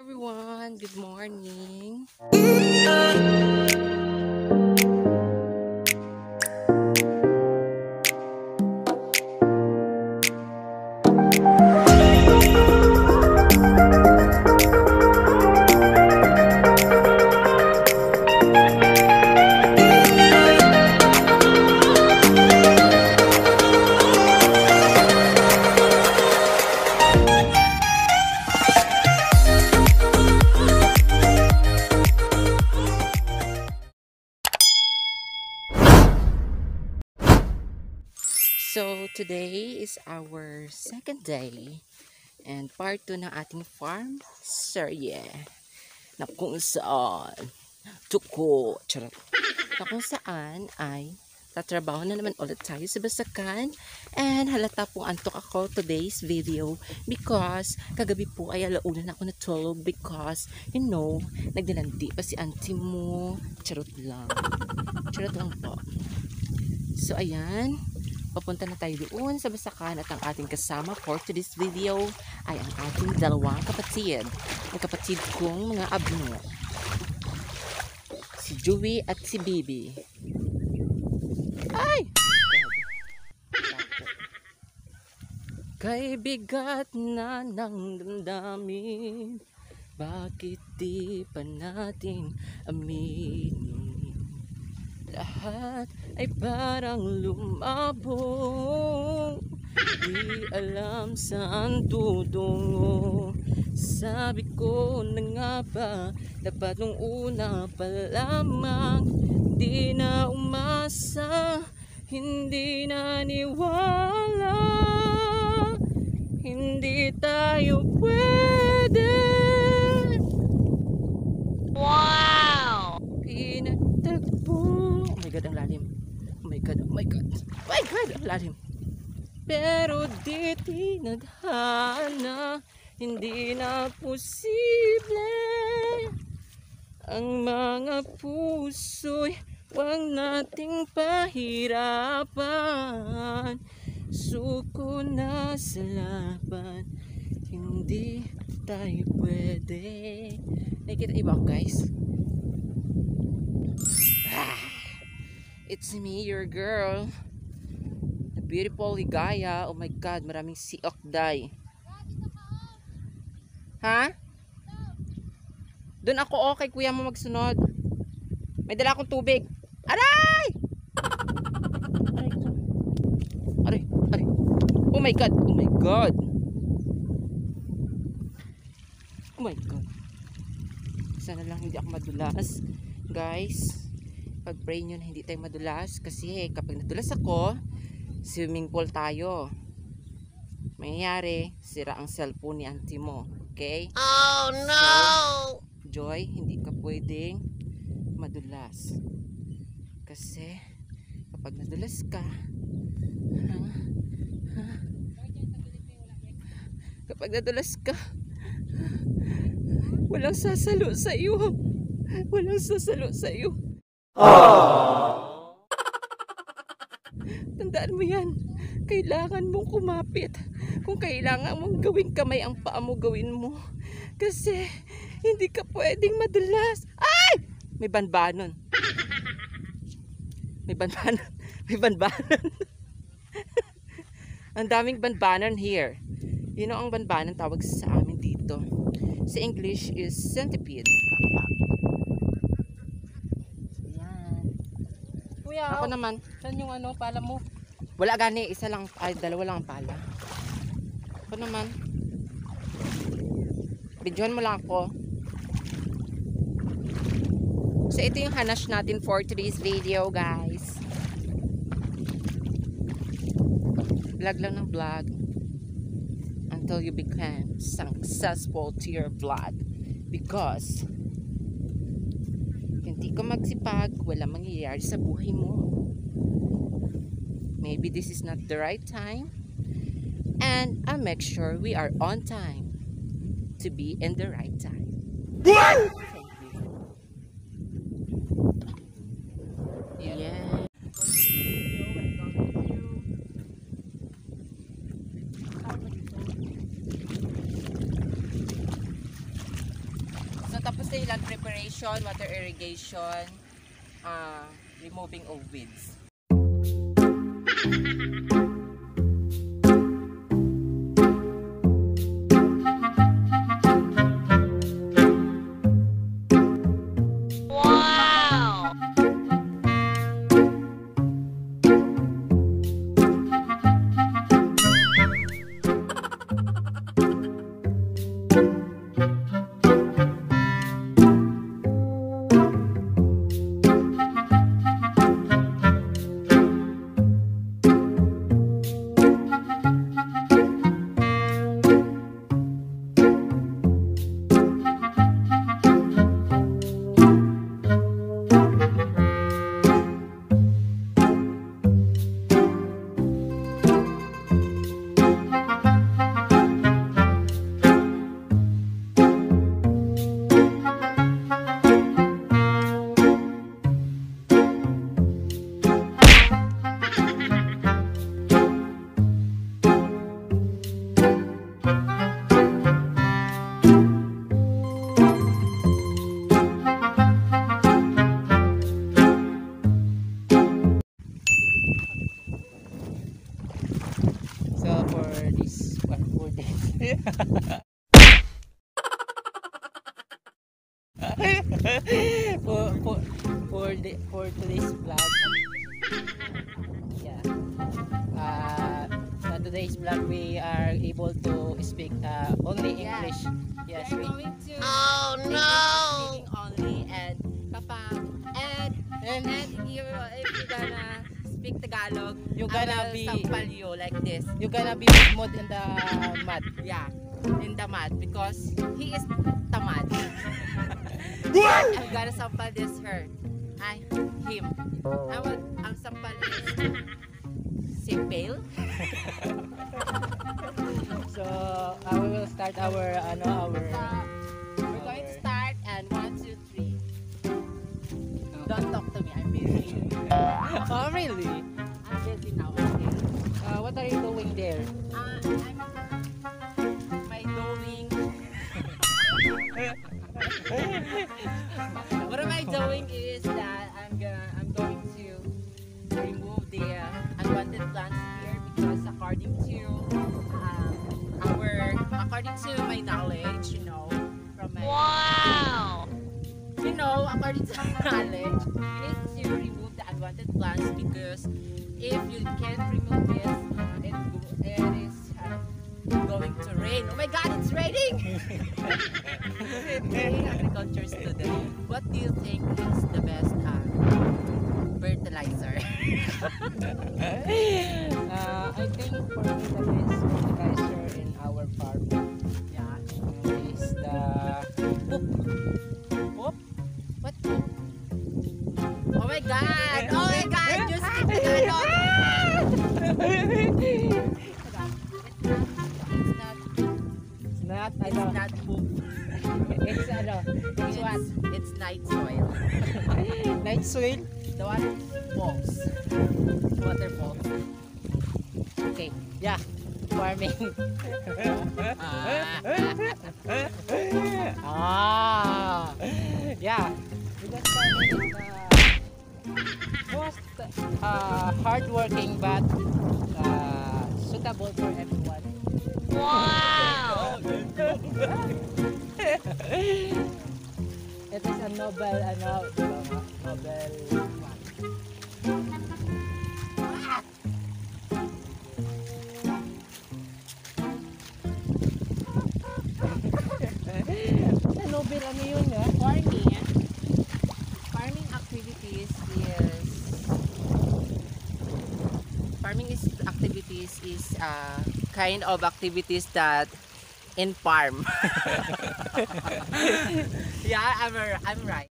everyone, good morning. So today is our second day and part 2 ng ating farm serye na kung saan tuko, charot, na kung saan ay tatrabaho na naman ulit tayo sa basakan. And halata pong antok ako today's video because kagabi po ay alauna na ako natulog because you know, nagdalandi pa si auntie mo. Charot lang po. So ayan, papunta na tayo doon sa basakan at ang ating kasama for today's video ay ang ating dalawang kapatid. Ang kapatid kong mga abno. Si Joey at si Bibi. Ay! Kay bigat na ng damdamin, bakit di pa natin aminin? Lahat ay parang lumabong, di alam saan tutungo. Sabi ko na nga ba, dapat nung una pa lamang, di na umasa, hindi naniwala, hindi tayo pwede. Wow! Pinagtagpo. Oh my God, ang lalim. Oh my God, ang lalim. Pero di tinadhana, hindi na posible. Ang mga puso'y huwag nating pahirapan. Suko na sa laban, hindi tayo pwede. Nakikita iba ako, guys? It's me, your girl, the beautiful Ligaya. Oh my God, maraming siok day. Ha? Doon ako, okay, kuya mo magsunod. May dala akong tubig. Aray! Aray. Oh my God. Sana lang hindi ako madulas, guys. Pag-pray nyo na hindi tayo madulas kasi kapag nadulas ako, swimming pool tayo. Mayayari, sira ang cellphone ni auntie mo. Okay? Oh no! So, Joy, hindi ka pwedeng madulas. Kasi kapag nadulas ka, kapag nadulas ka, walang sasalo sa iyo. Tandaan mo yan. Kailangan mong kumapit. Kung kailangan mong gawing kamay ang paa mo, gawin mo. Kasi hindi ka pwedeng madulas. Ay! May banbanon. Ang daming banbanon here. You know ang banbanon tawag sa amin dito. Sa English is centipede. Kuya, ako naman. Saan yung pala mo? Wala gani, isa lang, ay dalawa lang ang pala. Ako naman. Videohan mo lang ako. So ito yung hanash natin for today's video, guys. Vlog lang ng vlog until you become successful to your vlog. Because hindi ka magsipag, wala mangyayari sa buhay mo. Maybe this is not the right time, and I'll make sure we are on time to be in the right time. Thank you. Yeah. tapos na yung land preparation, water irrigation, removing of weeds. For today's vlog, yeah. Today's vlog we are able to speak only English. Yes, we are going to. Oh no! Speaking only and kapag and if you're gonna speak Tagalog, you're gonna be sampal you like this. You're gonna be mud in the mud. Yeah, in the mud because he is tamad. I'm gonna sampal this her. Him. Ang sampal is simple. So we will start our we're going to start and 1, 2, 3. Don't talk to me. I'm busy. Oh really? I'm busy now. What are you doing there? My doing. What am I doing is that I'm going to remove the unwanted plants here because according to my knowledge, from my according to my knowledge, you need to remove the unwanted plants because if you can't remove this, it is going to rain. Oh my God, it's raining! Hey, agriculture student, what do you think is the best fertilizer? I think for me the best fertilizer in our farm, is the poop. Poop? What poop? Oh my God! Oh my God! Just keep it on. It's not poop. It's what? It's night soil. Night soil? The water falls. Waterfalls. Okay, yeah. Farming. Yeah. Because farming is the most hardworking but suitable for everyone. Wow! It is a Nobel Nobel ano yun farming activities is kind of activities that in farm. Yeah, I'm right.